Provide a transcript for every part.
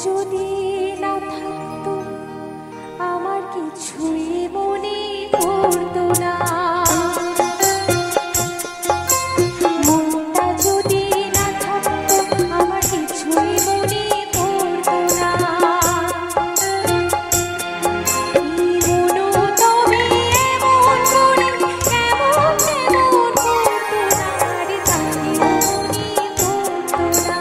যদি না থাকতো আমার কিছুই মনে পড়তো না। মনটা যদি না থাকতো আমার কিছুই মনে পড়তো না। মনও তবে এমন করে কেমন কেমন করতো না রে, তাকে মনে পড়তো না।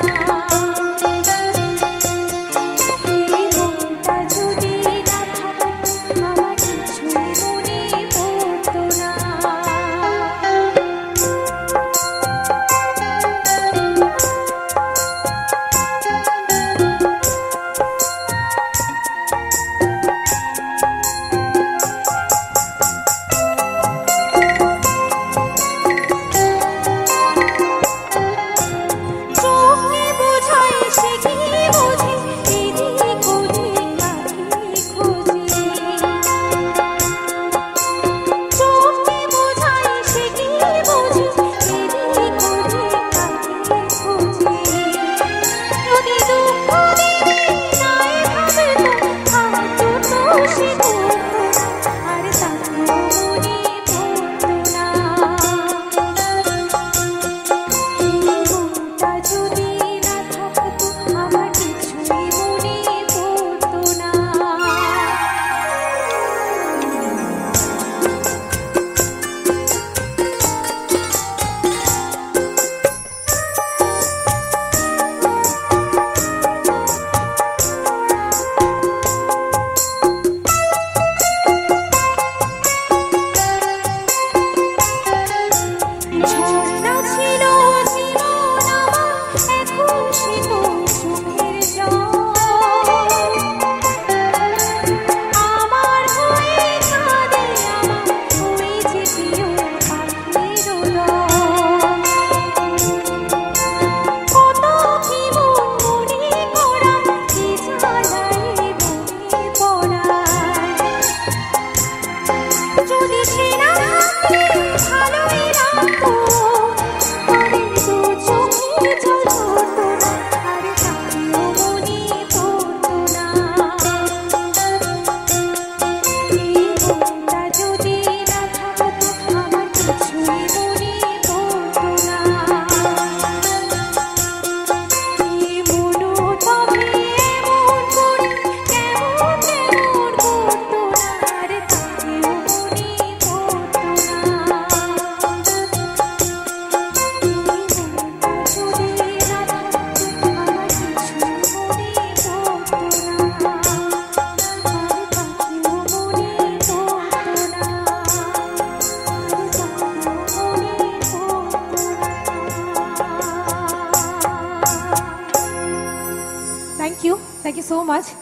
মনটা যদি না থাকতো আমার কিছুই মনে পড়তো না। চোখে বোঝায় সে কি বোঝে, এদিক ওদিক তাকিয়ে খোঁজে। চোখে বোঝায় সে কি বোঝে, এদিক ওদিক তাকিয়ে খোঁজে। যদি দুঃখ দিলে নাই ভাবতো, হাতটা সে ধরতো না, আর তাকেও মনে পড়তো না। মনটা যদি না থাকতো আমার কিছুই মনে পড়তো না। ঝর্ণা ছিল জীবন আমার, এখন সে তো চোখের জল। আমার হয়ে কাঁদে আমার ওই যে প্রিয় পাখির দল। কত কি মন মনে করা, কি জ্বালায় মনে পড়ায়। যদি সে না থাকলে ভালোই লাগতো, তবে দু চোখে জল ধরতো না, আর তাকেও মনে পড়তো না। মনটা যদি না থাকতো আমার কিছুই মনে পড়তো না। মনও তবে এমন করে কেমন কেমন করতো না, আর তাকেও মনে পড়তো না। মনটা যদি না থাকতো আমার কিছুই মনে পড়তো না, আর তাকেও মনে পড়তো না, আর তাকেও মনে পড়তো না। Thank you so much.